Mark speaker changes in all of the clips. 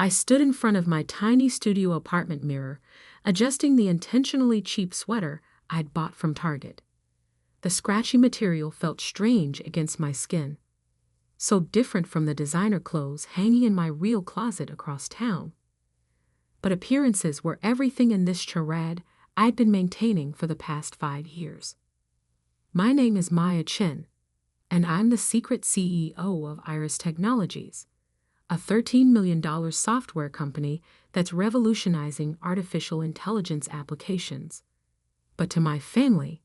Speaker 1: I stood in front of my tiny studio apartment mirror, adjusting the intentionally cheap sweater I'd bought from Target. The scratchy material felt strange against my skin, so different from the designer clothes hanging in my real closet across town. But appearances were everything in this charade I'd been maintaining for the past 5 years. My name is Maya Chen, and I'm the secret CEO of Iris Technologies, a $13 million software company that's revolutionizing artificial intelligence applications. But to my family,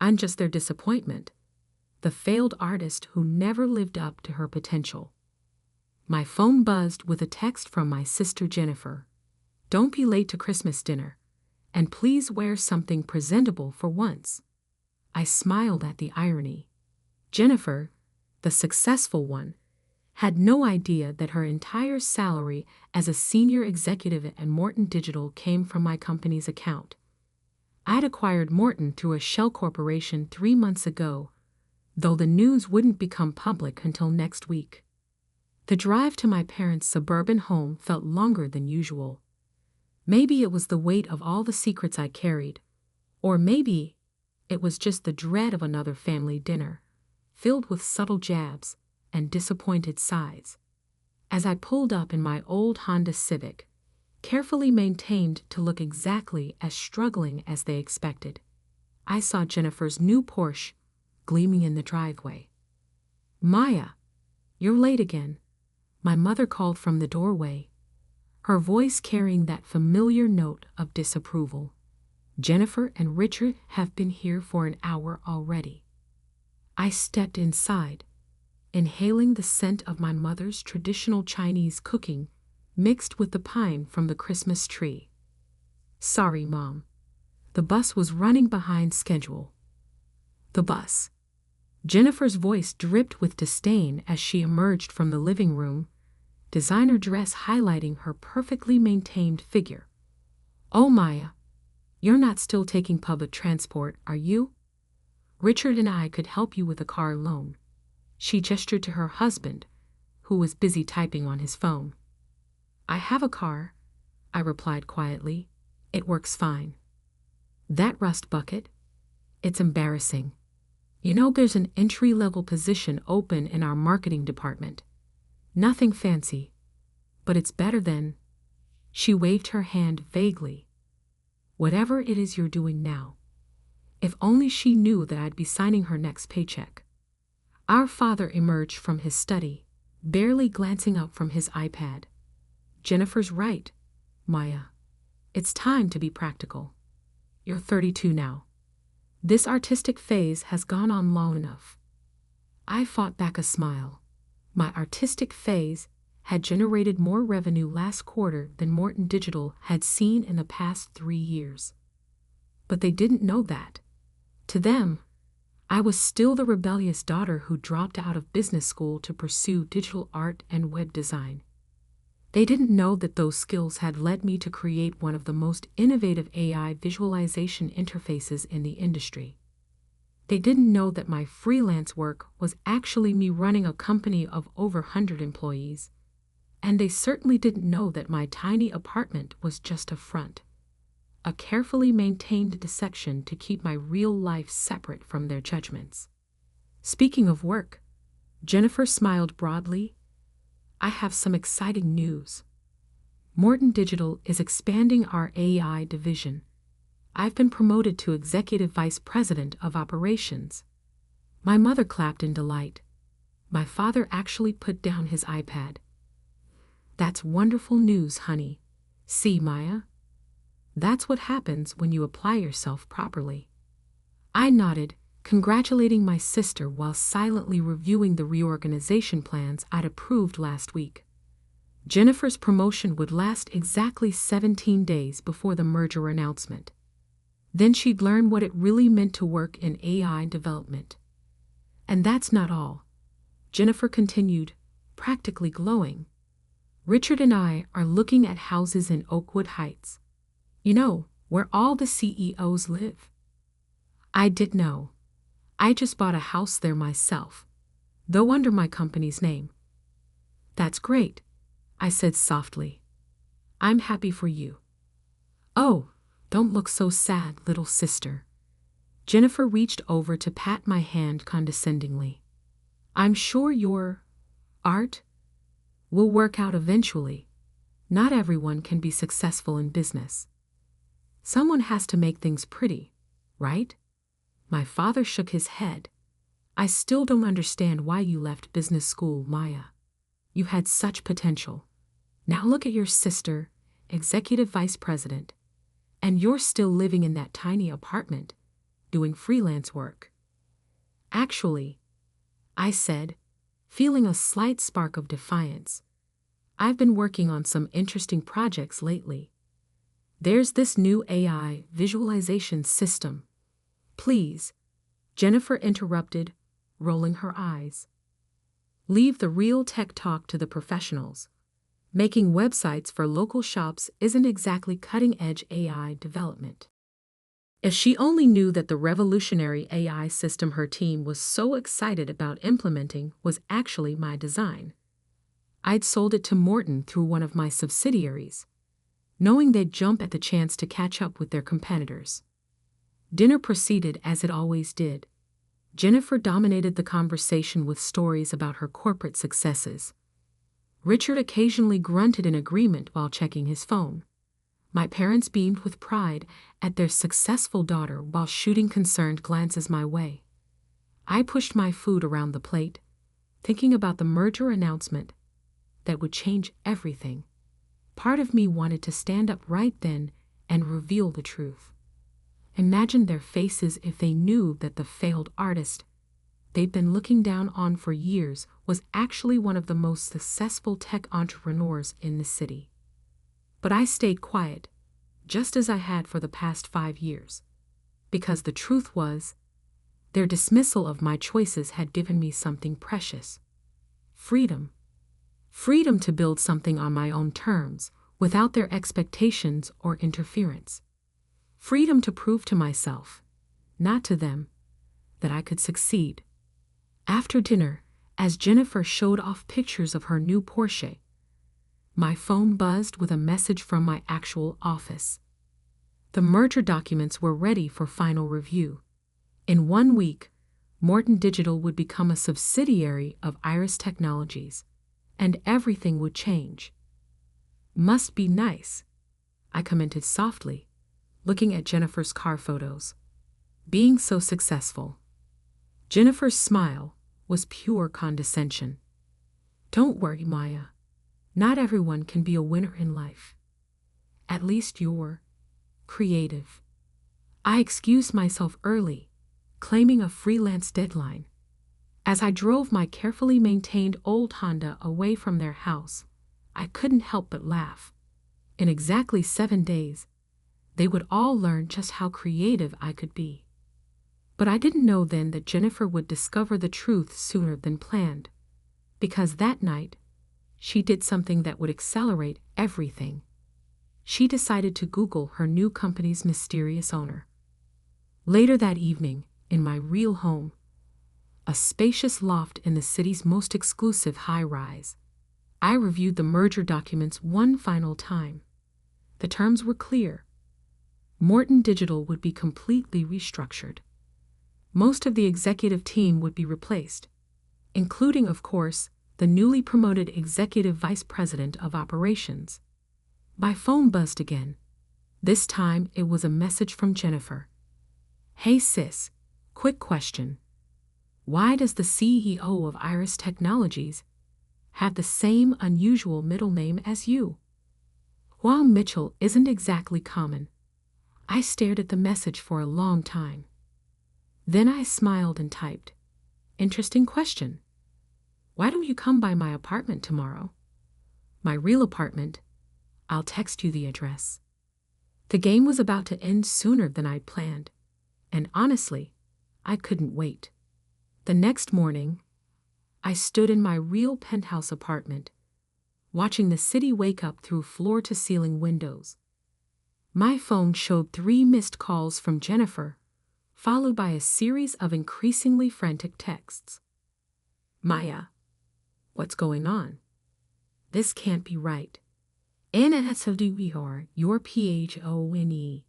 Speaker 1: I'm just their disappointment, the failed artist who never lived up to her potential. My phone buzzed with a text from my sister Jennifer. "Don't be late to Christmas dinner, and please wear something presentable for once." I smiled at the irony. Jennifer, the successful one, had no idea that her entire salary as a senior executive at Morton Digital came from my company's account. I'd acquired Morton through a shell corporation 3 months ago, though the news wouldn't become public until next week. The drive to my parents' suburban home felt longer than usual. Maybe it was the weight of all the secrets I carried, or maybe it was just the dread of another family dinner, filled with subtle jabs and disappointed sighs. As I pulled up in my old Honda Civic, carefully maintained to look exactly as struggling as they expected, I saw Jennifer's new Porsche gleaming in the driveway. "Maya, you're late again," my mother called from the doorway, her voice carrying that familiar note of disapproval. "Jennifer and Richard have been here for an hour already." I stepped inside, inhaling the scent of my mother's traditional Chinese cooking mixed with the pine from the Christmas tree. "Sorry, Mom. The bus was running behind schedule." The bus. Jennifer's voice dripped with disdain as she emerged from the living room, designer dress highlighting her perfectly maintained figure. "Oh, Maya, you're not still taking public transport, are you? Richard and I could help you with a car loan." She gestured to her husband, who was busy typing on his phone. "I have a car," I replied quietly. "It works fine." "That rust bucket? It's embarrassing. You know, there's an entry-level position open in our marketing department. Nothing fancy, but it's better than—" She waved her hand vaguely. "Whatever it is you're doing now." If only she knew that I'd be signing her next paycheck. Our father emerged from his study, barely glancing up from his iPad. "Jennifer's right, Maya. It's time to be practical. You're 32 now. This artistic phase has gone on long enough." I fought back a smile. My artistic phase had generated more revenue last quarter than Morton Digital had seen in the past 3 years. But they didn't know that. To them, I was still the rebellious daughter who dropped out of business school to pursue digital art and web design. They didn't know that those skills had led me to create one of the most innovative AI visualization interfaces in the industry. They didn't know that my freelance work was actually me running a company of over 100 employees. And they certainly didn't know that my tiny apartment was just a front, a carefully maintained deception to keep my real life separate from their judgments. Speaking of work, Jennifer smiled broadly. "I have some exciting news. Morton Digital is expanding our AI division. I've been promoted to Executive Vice President of Operations." My mother clapped in delight. My father actually put down his iPad. "That's wonderful news, honey. See, Maya? That's what happens when you apply yourself properly." I nodded, congratulating my sister while silently reviewing the reorganization plans I'd approved last week. Jennifer's promotion would last exactly 17 days before the merger announcement. Then she'd learn what it really meant to work in AI development. "And that's not all," Jennifer continued, practically glowing. "Richard and I are looking at houses in Oakwood Heights. You know, where all the CEOs live." I did know. I just bought a house there myself, though under my company's name. "That's great," I said softly. I'm happy for you. Oh, don't look so sad, little sister. Jennifer reached over to pat my hand condescendingly. I'm sure your art will work out eventually. Not everyone can be successful in business. Someone has to make things pretty, right? My father shook his head. I still don't understand why you left business school, Maya. You had such potential. Now look at your sister, executive vice president, and you're still living in that tiny apartment, doing freelance work. Actually, I said, feeling a slight spark of defiance, I've been working on some interesting projects lately. There's this new AI visualization system. Please, Jennifer interrupted, rolling her eyes. Leave the real tech talk to the professionals. Making websites for local shops isn't exactly cutting-edge AI development. If she only knew that the revolutionary AI system her team was so excited about implementing was actually my design. I'd sold it to Morton through one of my subsidiaries, knowing they'd jump at the chance to catch up with their competitors. Dinner proceeded as it always did. Jennifer dominated the conversation with stories about her corporate successes. Richard occasionally grunted in agreement while checking his phone. My parents beamed with pride at their successful daughter while shooting concerned glances my way. I pushed my food around the plate, thinking about the merger announcement that would change everything. Part of me wanted to stand up right then and reveal the truth. Imagine their faces if they knew that the failed artist they'd been looking down on for years was actually one of the most successful tech entrepreneurs in the city. But I stayed quiet, just as I had for the past 5 years, because the truth was, their dismissal of my choices had given me something precious. Freedom. Freedom to build something on my own terms, without their expectations or interference. Freedom to prove to myself, not to them, that I could succeed. After dinner, as Jennifer showed off pictures of her new Porsche, my phone buzzed with a message from my actual office. The merger documents were ready for final review. In 1 week, Morton Digital would become a subsidiary of Iris Technologies, and everything would change. Must be nice, I commented softly, looking at Jennifer's car photos. Being so successful. Jennifer's smile was pure condescension. Don't worry, Maya. Not everyone can be a winner in life. At least you're creative. I excused myself early, claiming a freelance deadline. As I drove my carefully maintained old Honda away from their house, I couldn't help but laugh. In exactly 7 days, they would all learn just how creative I could be. But I didn't know then that Jennifer would discover the truth sooner than planned, because that night, she did something that would accelerate everything. She decided to Google her new company's mysterious owner. Later that evening, in my real home, a spacious loft in the city's most exclusive high-rise, I reviewed the merger documents one final time. The terms were clear. Morton Digital would be completely restructured. Most of the executive team would be replaced, including, of course, the newly promoted executive vice president of operations. My phone buzzed again. This time it was a message from Jennifer. Hey sis, quick question. Why does the CEO of Iris Technologies have the same unusual middle name as you? While Mitchell isn't exactly common, I stared at the message for a long time. Then I smiled and typed, Interesting question. Why don't you come by my apartment tomorrow? My real apartment. I'll text you the address. The game was about to end sooner than I'd planned, and honestly, I couldn't wait. The next morning, I stood in my real penthouse apartment, watching the city wake up through floor-to-ceiling windows. My phone showed 3 missed calls from Jennifer, followed by a series of increasingly frantic texts. Maya, what's going on? This can't be right. NSWBR, your PHONE.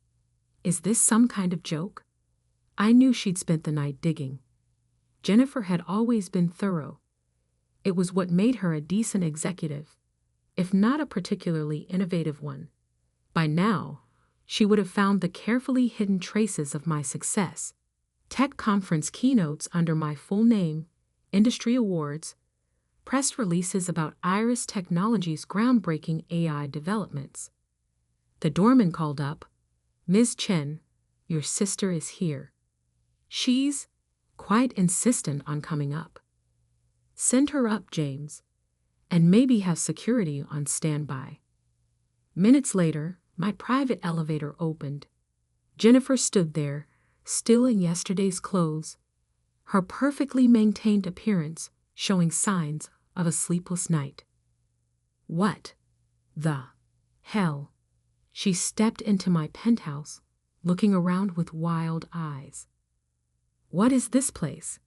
Speaker 1: Is this some kind of joke? I knew she'd spent the night digging. Jennifer had always been thorough. It was what made her a decent executive, if not a particularly innovative one. By now, she would have found the carefully hidden traces of my success. Tech conference keynotes under my full name, industry awards, press releases about Iris Technologies' groundbreaking AI developments. The doorman called up, "Ms. Chen, your sister is here. She's quite insistent on coming up. Send her up, James, and maybe have security on standby." Minutes later, my private elevator opened. Jennifer stood there, still in yesterday's clothes, her perfectly maintained appearance showing signs of a sleepless night. What the hell? She stepped into my penthouse, looking around with wild eyes. What is this place?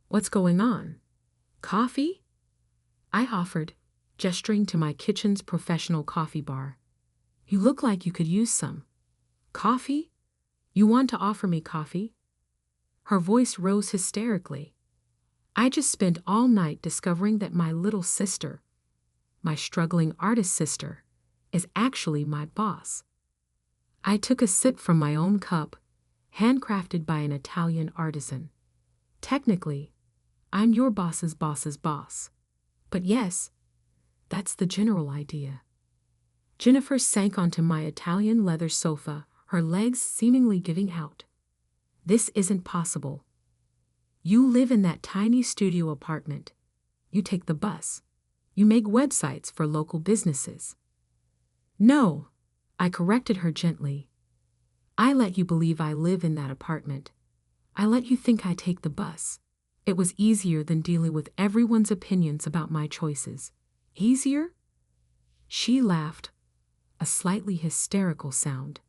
Speaker 1: What's going on? Coffee? I offered, gesturing to my kitchen's professional coffee bar. You look like you could use some. Coffee? You want to offer me coffee? Her voice rose hysterically. I just spent all night discovering that my little sister, my struggling artist sister, is actually my boss. I took a sip from my own cup, handcrafted by an Italian artisan. Technically, I'm your boss's boss's boss. But yes, that's the general idea. Jennifer sank onto my Italian leather sofa, her legs seemingly giving out. This isn't possible. You live in that tiny studio apartment. You take the bus. You make websites for local businesses. No, I corrected her gently. I let you believe I live in that apartment. I let you think I take the bus. It was easier than dealing with everyone's opinions about my choices. Easier? She laughed, a slightly hysterical sound.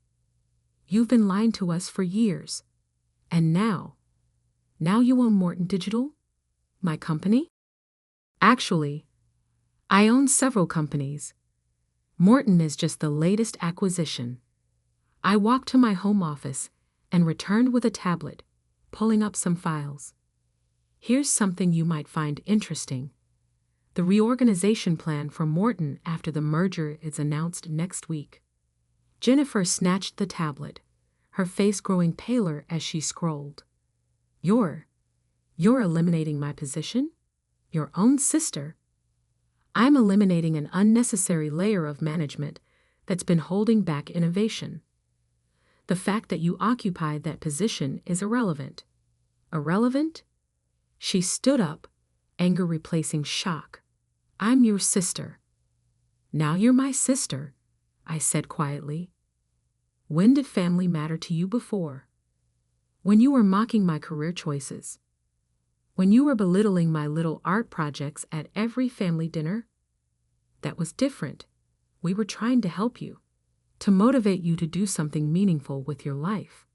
Speaker 1: You've been lying to us for years. And now you own Morton Digital? My company? Actually, I own several companies. Morton is just the latest acquisition. I walked to my home office and returned with a tablet, pulling up some files. Here's something you might find interesting. The reorganization plan for Morton after the merger is announced next week. Jennifer snatched the tablet, her face growing paler as she scrolled. You're eliminating my position? Your own sister? I'm eliminating an unnecessary layer of management that's been holding back innovation. The fact that you occupied that position is irrelevant. Irrelevant? She stood up, anger replacing shock. I'm your sister. Now you're my sister, I said quietly. When did family matter to you before? When you were mocking my career choices? When you were belittling my little art projects at every family dinner? That was different. We were trying to help you, to motivate you to do something meaningful with your life.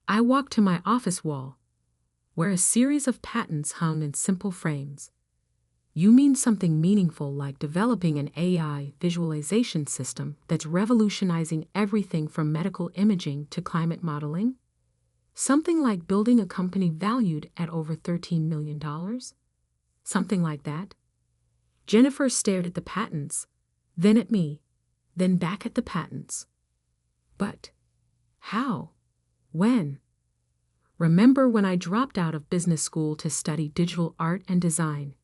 Speaker 1: I walked to my office wall, where a series of patents hung in simple frames. You mean something meaningful like developing an AI visualization system that's revolutionizing everything from medical imaging to climate modeling? Something like building a company valued at over $13 million? Something like that? Jennifer stared at the patents, then at me, then back at the patents. But how? When? Remember when I dropped out of business school to study digital art and design?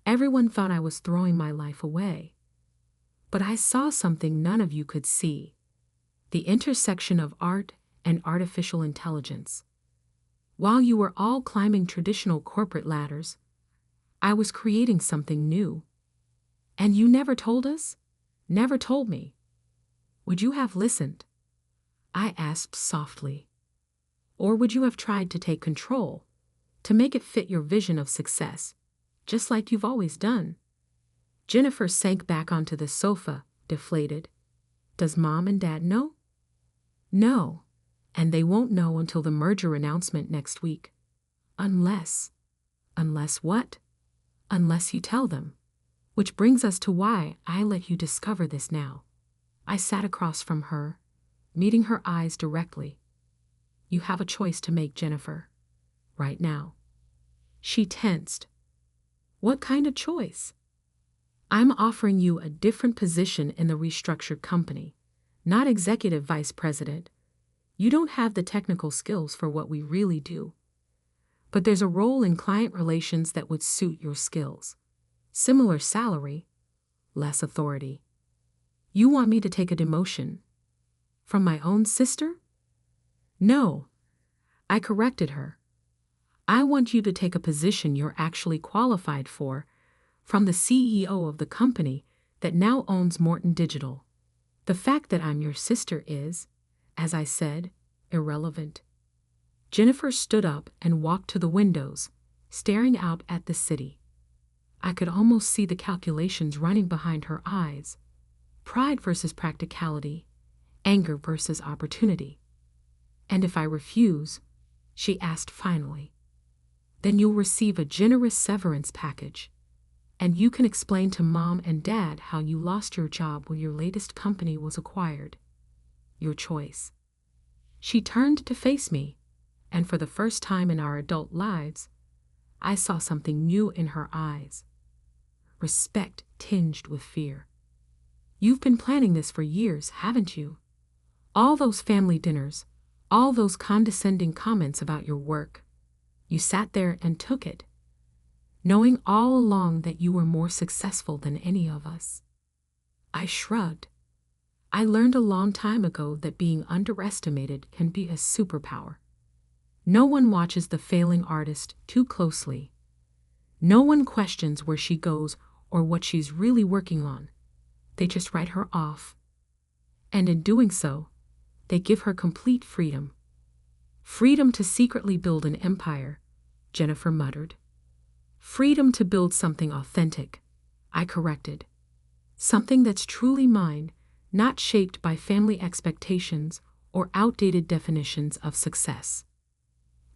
Speaker 1: Everyone thought I was throwing my life away. But I saw something none of you could see: the intersection of art and artificial intelligence. While you were all climbing traditional corporate ladders, I was creating something new. And you never told us? Never told me. Would you have listened? I asked softly. Or would you have tried to take control, to make it fit your vision of success, just like you've always done? Jennifer sank back onto the sofa, deflated. Does Mom and Dad know? No, and they won't know until the merger announcement next week. Unless what? Unless you tell them. Which brings us to why I let you discover this now. I sat across from her, meeting her eyes directly. You have a choice to make, Jennifer. Right now. She tensed. What kind of choice? I'm offering you a different position in the restructured company, not executive vice president. You don't have the technical skills for what we really do. But there's a role in client relations that would suit your skills. Similar salary, less authority. You want me to take a demotion? From my own sister? No. I corrected her. I want you to take a position you're actually qualified for, from the CEO of the company that now owns Morton Digital. The fact that I'm your sister is, as I said, irrelevant. Jennifer stood up and walked to the windows, staring out at the city. I could almost see the calculations running behind her eyes. Pride versus practicality, anger versus opportunity. And if I refuse, she asked finally, then you'll receive a generous severance package, and you can explain to Mom and Dad how you lost your job when your latest company was acquired. Your choice. She turned to face me, and for the first time in our adult lives, I saw something new in her eyes. Respect tinged with fear. You've been planning this for years, haven't you? All those family dinners, all those condescending comments about your work. You sat there and took it, knowing all along that you were more successful than any of us. I shrugged. I learned a long time ago that being underestimated can be a superpower. No one watches the failing artist too closely. No one questions where she goes or what she's really working on. They just write her off. And in doing so, they give her complete freedom. Freedom to secretly build an empire, Jennifer muttered. Freedom to build something authentic, I corrected. Something that's truly mine, not shaped by family expectations or outdated definitions of success.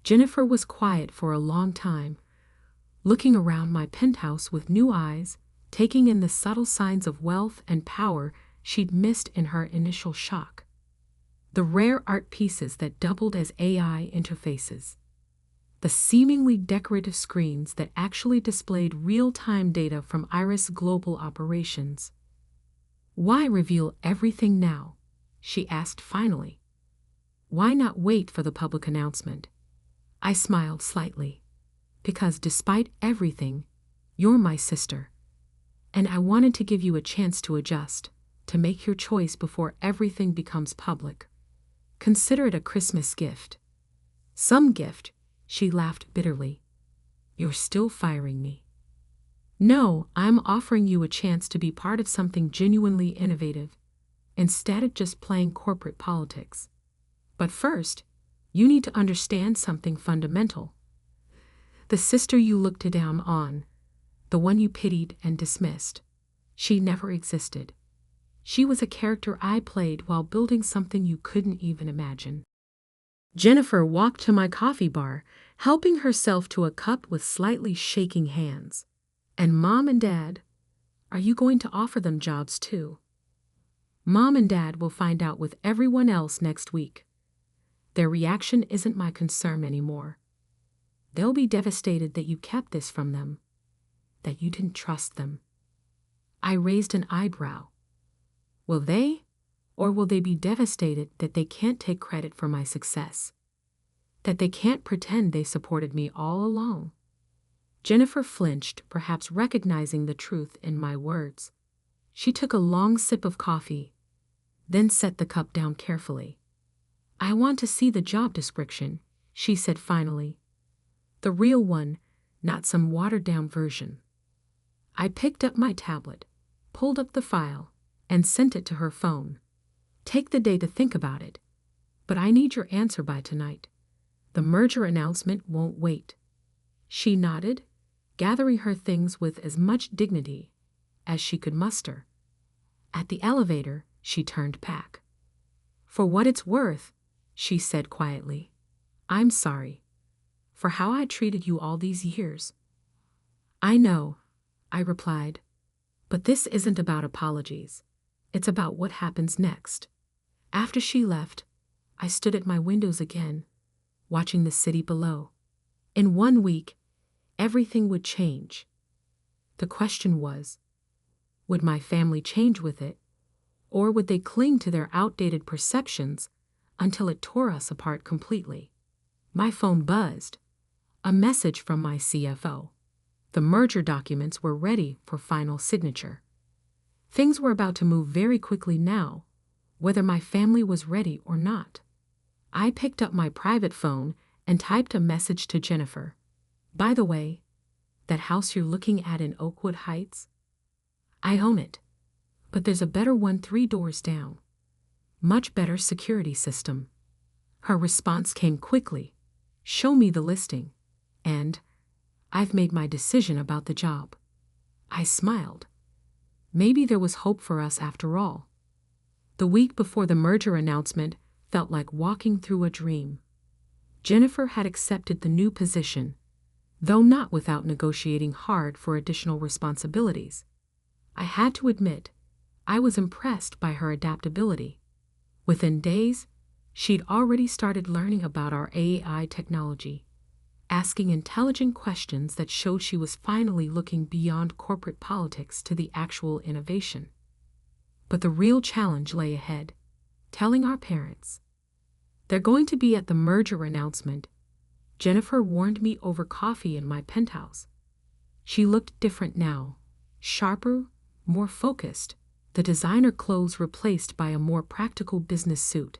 Speaker 1: Jennifer was quiet for a long time, looking around my penthouse with new eyes, taking in the subtle signs of wealth and power she'd missed in her initial shock. The rare art pieces that doubled as AI interfaces. The seemingly decorative screens that actually displayed real-time data from Iris Global Operations. Why reveal everything now? She asked finally. Why not wait for the public announcement? I smiled slightly. Because despite everything, you're my sister. And I wanted to give you a chance to adjust, to make your choice before everything becomes public. Consider it a Christmas gift. Some gift, she laughed bitterly. You're still firing me. No, I'm offering you a chance to be part of something genuinely innovative, instead of just playing corporate politics. But first, you need to understand something fundamental. The sister you looked down on, the one you pitied and dismissed, she never existed. She was a character I played while building something you couldn't even imagine. Jennifer walked to my coffee bar, helping herself to a cup with slightly shaking hands. And Mom and Dad, are you going to offer them jobs too? Mom and Dad will find out with everyone else next week. Their reaction isn't my concern anymore. They'll be devastated that you kept this from them, that you didn't trust them. I raised an eyebrow. Will they, or will they be devastated that they can't take credit for my success? That they can't pretend they supported me all along? Jennifer flinched, perhaps recognizing the truth in my words. She took a long sip of coffee, then set the cup down carefully. I want to see the job description, she said finally. The real one, not some watered-down version. I picked up my tablet, pulled up the file, and sent it to her phone. Take the day to think about it, but I need your answer by tonight. The merger announcement won't wait. She nodded, gathering her things with as much dignity as she could muster. At the elevator, she turned back. For what it's worth, she said quietly, I'm sorry for how I treated you all these years. I know, I replied. But this isn't about apologies. It's about what happens next. After she left, I stood at my windows again, watching the city below. In 1 week, everything would change. The question was, would my family change with it, or would they cling to their outdated perceptions until it tore us apart completely? My phone buzzed. A message from my CFO. The merger documents were ready for final signature. Things were about to move very quickly now, whether my family was ready or not. I picked up my private phone and typed a message to Jennifer. By the way, that house you're looking at in Oakwood Heights? I own it, but there's a better one 3 doors down. Much better security system. Her response came quickly. Show me the listing. And I've made my decision about the job. I smiled. Maybe there was hope for us after all. The week before the merger announcement felt like walking through a dream. Jennifer had accepted the new position, though not without negotiating hard for additional responsibilities. I had to admit, I was impressed by her adaptability. Within days, she'd already started learning about our AI technology, asking intelligent questions that showed she was finally looking beyond corporate politics to the actual innovation. But the real challenge lay ahead, telling our parents. They're going to be at the merger announcement. Jennifer warned me over coffee in my penthouse. She looked different now, sharper, more focused, the designer clothes replaced by a more practical business suit.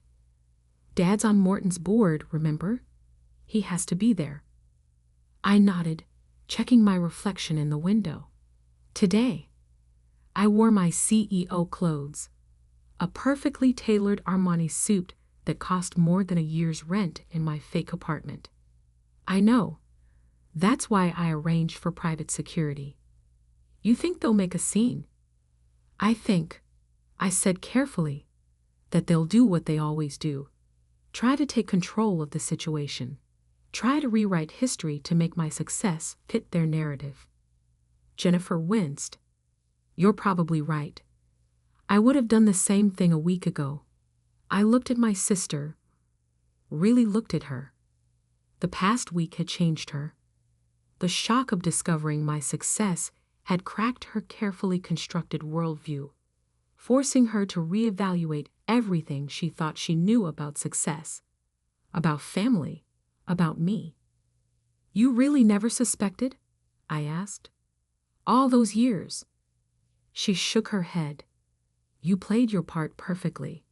Speaker 1: Dad's on Morton's board, remember? He has to be there. I nodded, checking my reflection in the window. Today, I wore my CEO clothes, a perfectly tailored Armani suit that cost more than a year's rent in my fake apartment. I know. That's why I arranged for private security. You think they'll make a scene? I think, I said carefully, that they'll do what they always do. Try to take control of the situation. Try to rewrite history to make my success fit their narrative. Jennifer winced. You're probably right. I would have done the same thing a week ago. I looked at my sister, really looked at her. The past week had changed her. The shock of discovering my success had cracked her carefully constructed worldview, forcing her to reevaluate everything she thought she knew about success, about family, about me. You really never suspected? I asked. All those years. She shook her head. You played your part perfectly.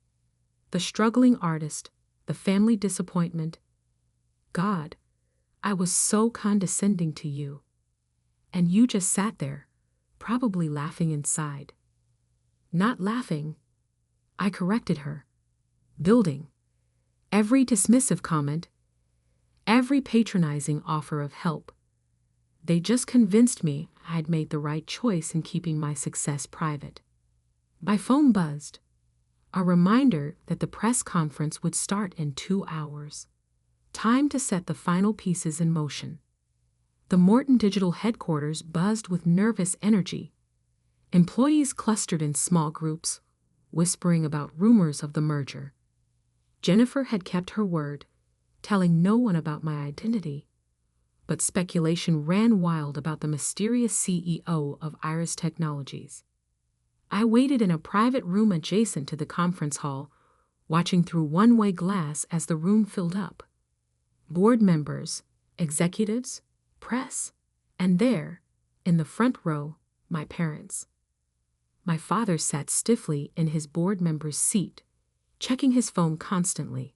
Speaker 1: The struggling artist, the family disappointment. God, I was so condescending to you. And you just sat there, probably laughing inside. Not laughing. I corrected her. Building. Every dismissive comment, every patronizing offer of help. They just convinced me I'd made the right choice in keeping my success private. My phone buzzed. A reminder that the press conference would start in 2 hours. Time to set the final pieces in motion. The Morton Digital headquarters buzzed with nervous energy. Employees clustered in small groups, whispering about rumors of the merger. Jennifer had kept her word, telling no one about my identity. But speculation ran wild about the mysterious CEO of Iris Technologies. I waited in a private room adjacent to the conference hall, watching through one-way glass as the room filled up. Board members, executives, press, and there, in the front row, my parents. My father sat stiffly in his board member's seat, checking his phone constantly.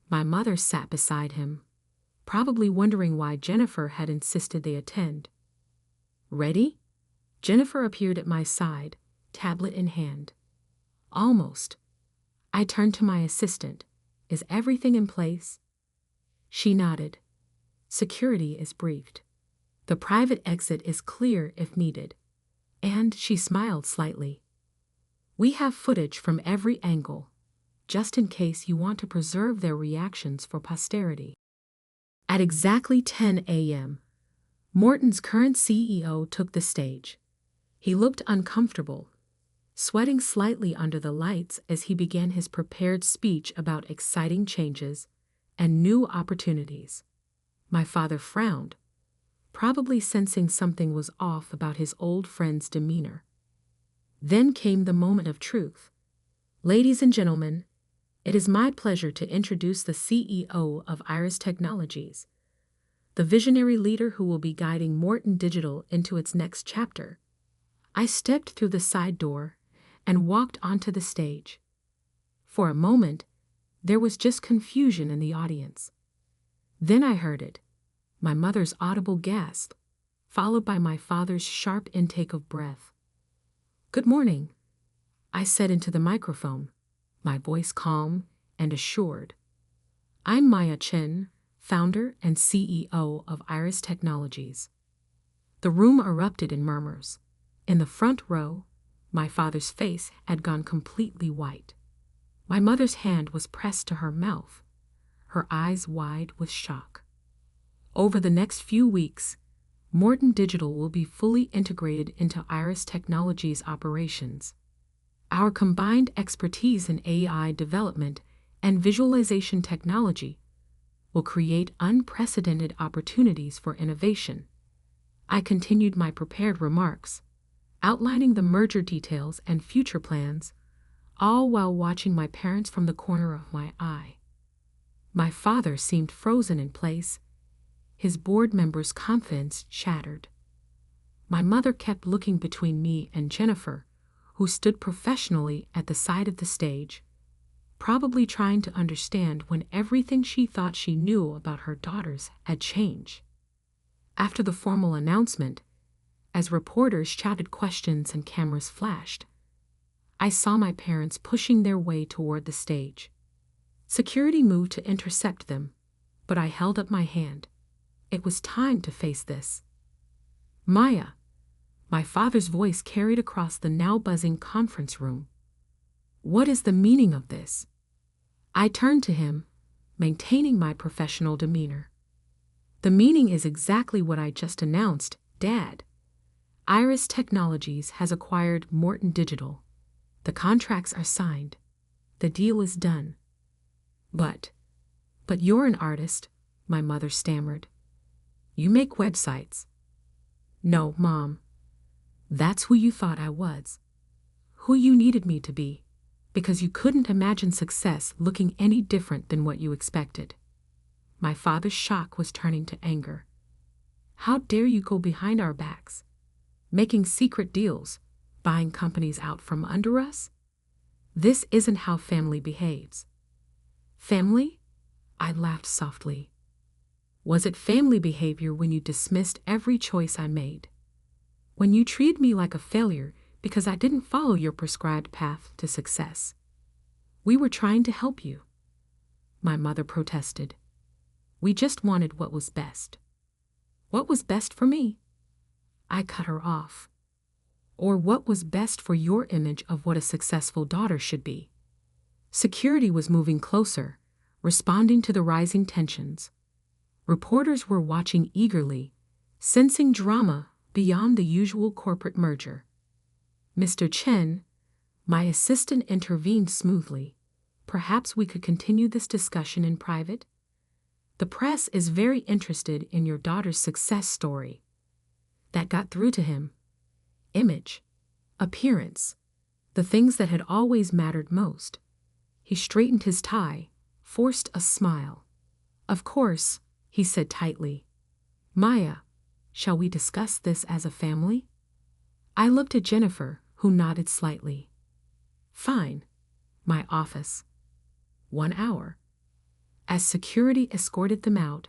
Speaker 1: My mother sat beside him, probably wondering why Jennifer had insisted they attend. Ready? Jennifer appeared at my side, tablet in hand. Almost. I turned to my assistant. Is everything in place? She nodded. Security is briefed. The private exit is clear if needed. And she smiled slightly. We have footage from every angle, just in case you want to preserve their reactions for posterity. At exactly 10 a.m., Morton's current CEO took the stage. He looked uncomfortable, sweating slightly under the lights as he began his prepared speech about exciting changes and new opportunities. My father frowned, probably sensing something was off about his old friend's demeanor. Then came the moment of truth. Ladies and gentlemen, it is my pleasure to introduce the CEO of Iris Technologies, the visionary leader who will be guiding Morton Digital into its next chapter. I stepped through the side door and walked onto the stage. For a moment, there was just confusion in the audience. Then I heard it, my mother's audible gasp, followed by my father's sharp intake of breath. "Good morning," I said into the microphone, my voice calm and assured. "I'm Maya Chen, founder and CEO of Iris Technologies." The room erupted in murmurs. In the front row, my father's face had gone completely white. My mother's hand was pressed to her mouth, her eyes wide with shock. Over the next few weeks, Morton Digital will be fully integrated into Iris Technologies operations. Our combined expertise in AI development and visualization technology will create unprecedented opportunities for innovation. I continued my prepared remarks, outlining the merger details and future plans, all while watching my parents from the corner of my eye. My father seemed frozen in place, his board members' confidence shattered. My mother kept looking between me and Jennifer, who stood professionally at the side of the stage, probably trying to understand when everything she thought she knew about her daughters had changed. After the formal announcement, as reporters shouted questions and cameras flashed, I saw my parents pushing their way toward the stage. Security moved to intercept them, but I held up my hand. It was time to face this. "Maya," my father's voice carried across the now buzzing conference room. "What is the meaning of this?" I turned to him, maintaining my professional demeanor. "The meaning is exactly what I just announced, Dad. Iris Technologies has acquired Morton Digital. The contracts are signed. The deal is done." But you're an artist," my mother stammered. "You make websites." "No, Mom. That's who you thought I was. Who you needed me to be, because you couldn't imagine success looking any different than what you expected." My father's shock was turning to anger. "How dare you go behind our backs, making secret deals, buying companies out from under us? This isn't how family behaves." "Family?" I laughed softly. "Was it family behavior when you dismissed every choice I made? When you treated me like a failure because I didn't follow your prescribed path to success? We were trying to help you," my mother protested. "We just wanted what was best." "What was best for me?" I cut her off. "Or what was best for your image of what a successful daughter should be?" Security was moving closer, responding to the rising tensions. Reporters were watching eagerly, sensing drama beyond the usual corporate merger. "Mr. Chen," my assistant intervened smoothly, "perhaps we could continue this discussion in private? The press is very interested in your daughter's success story." That got through to him. Image, appearance, the things that had always mattered most. He straightened his tie, forced a smile. "Of course," he said tightly. "Maya, shall we discuss this as a family?" I looked at Jennifer, who nodded slightly. "Fine." My office. 1 hour. As security escorted them out,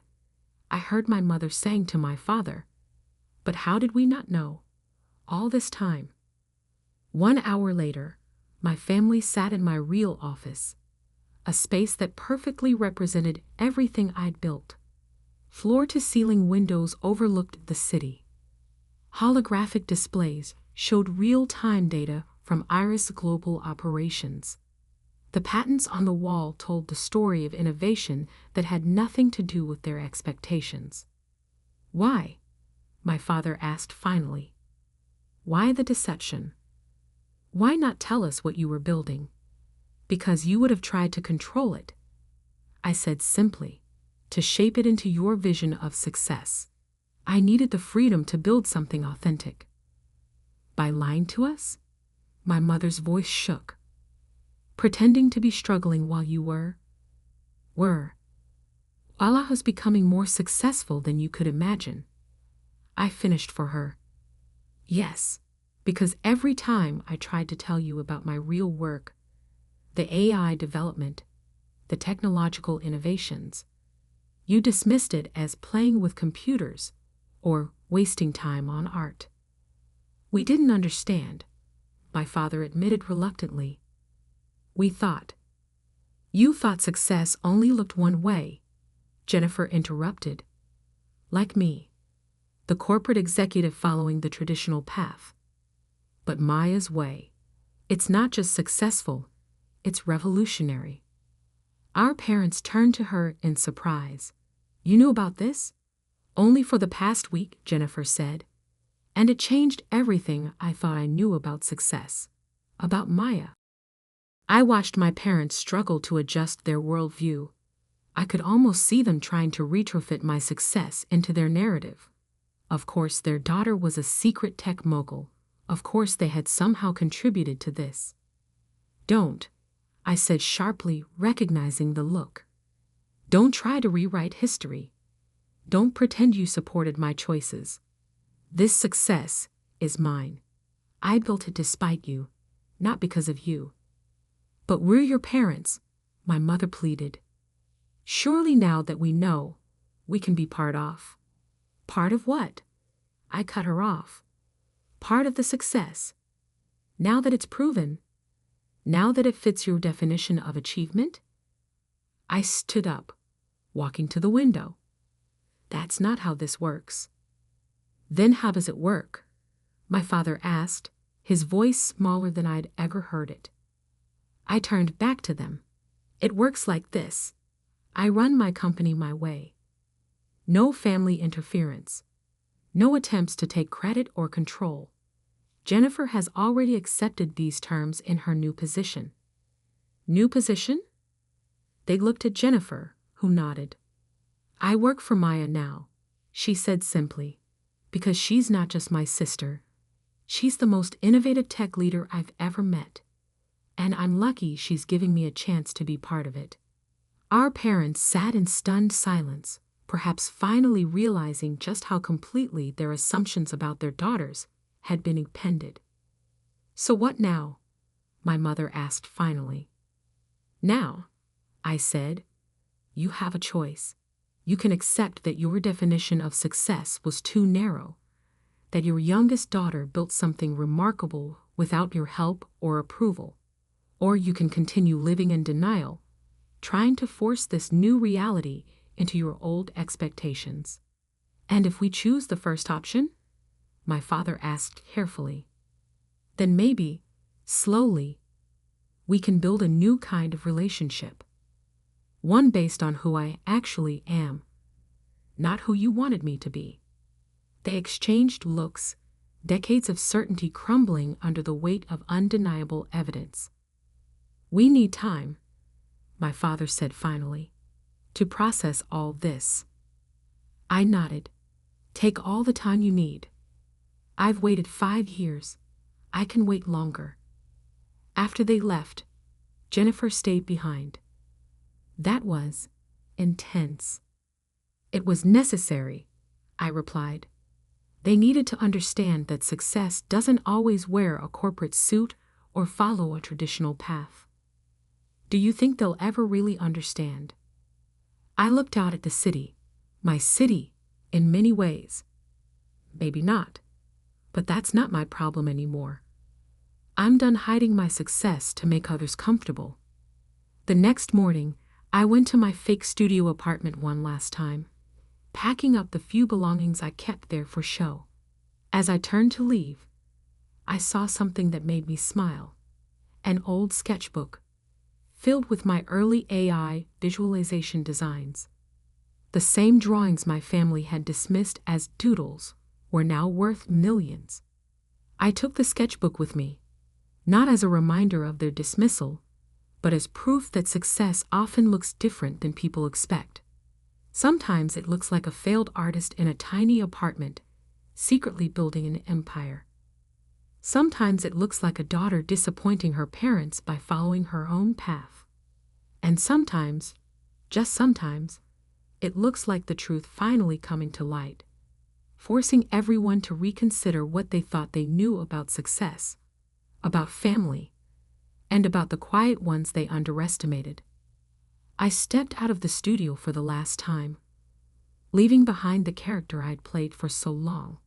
Speaker 1: I heard my mother saying to my father, "But how did we not know? All this time." 1 hour later, my family sat in my real office, a space that perfectly represented everything I'd built. Floor-to-ceiling windows overlooked the city. Holographic displays showed real-time data from Iris Global Operations. The patents on the wall told the story of innovation that had nothing to do with their expectations. "Why?" my father asked finally. Why the deception? Why not tell us what you were building? Because you would have tried to control it. I said simply, to shape it into your vision of success. I needed the freedom to build something authentic. By lying to us? My mother's voice shook. Pretending to be struggling while you were. Allah was becoming more successful than you could imagine. I finished for her. Yes, because every time I tried to tell you about my real work, the AI development, the technological innovations, you dismissed it as playing with computers or wasting time on art. We didn't understand, my father admitted reluctantly. You thought success only looked one way, Jennifer interrupted. Like me, the corporate executive following the traditional path. But Maya's way, it's not just successful, it's revolutionary. Our parents turned to her in surprise. You knew about this? Only for the past week, Jennifer said. And it changed everything I thought I knew about success, about Maya. I watched my parents struggle to adjust their worldview. I could almost see them trying to retrofit my success into their narrative. Of course, their daughter was a secret tech mogul. Of course, they had somehow contributed to this. Don't, I said sharply, recognizing the look. Don't try to rewrite history. Don't pretend you supported my choices. This success is mine. I built it despite you, not because of you. But we're your parents, my mother pleaded. Surely now that we know, we can be part of. Part of what? I cut her off. Part of the success. Now that it's proven. Now that it fits your definition of achievement? I stood up, walking to the window. That's not how this works. Then how does it work? My father asked, his voice smaller than I'd ever heard it. I turned back to them. It works like this. I run my company my way. No family interference. No attempts to take credit or control. Jennifer has already accepted these terms in her new position. New position? They looked at Jennifer, who nodded. I work for Maya now, she said simply, because she's not just my sister. She's the most innovative tech leader I've ever met. And I'm lucky she's giving me a chance to be part of it. Our parents sat in stunned silence, perhaps finally realizing just how completely their assumptions about their daughters had been upended. So what now? My mother asked finally. Now, I said, you have a choice. You can accept that your definition of success was too narrow, that your youngest daughter built something remarkable without your help or approval, or you can continue living in denial, trying to force this new reality into your old expectations. And if we choose the first option? My father asked carefully. Then maybe, slowly, we can build a new kind of relationship. One based on who I actually am, not who you wanted me to be. They exchanged looks, decades of certainty crumbling under the weight of undeniable evidence. We need time, my father said finally, to process all this. I nodded. Take all the time you need. I've waited 5 years. I can wait longer. After they left, Jennifer stayed behind. That was intense. It was necessary, I replied. They needed to understand that success doesn't always wear a corporate suit or follow a traditional path. Do you think they'll ever really understand? I looked out at the city, my city, in many ways. Maybe not, but that's not my problem anymore. I'm done hiding my success to make others comfortable. The next morning, I went to my fake studio apartment one last time, packing up the few belongings I kept there for show. As I turned to leave, I saw something that made me smile. An old sketchbook, filled with my early AI visualization designs. The same drawings my family had dismissed as doodles were now worth millions. I took the sketchbook with me, not as a reminder of their dismissal, but as proof that success often looks different than people expect. Sometimes it looks like a failed artist in a tiny apartment, secretly building an empire. Sometimes it looks like a daughter disappointing her parents by following her own path. And sometimes, just sometimes, it looks like the truth finally coming to light, forcing everyone to reconsider what they thought they knew about success, about family, and about the quiet ones they underestimated. I stepped out of the studio for the last time, leaving behind the character I'd played for so long.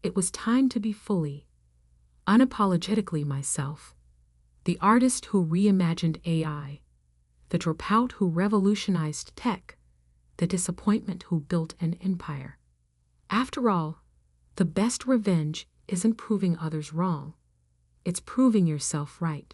Speaker 1: It was time to be fully, unapologetically myself, the artist who reimagined AI, the dropout who revolutionized tech, the disappointment who built an empire. After all, the best revenge isn't proving others wrong, it's proving yourself right.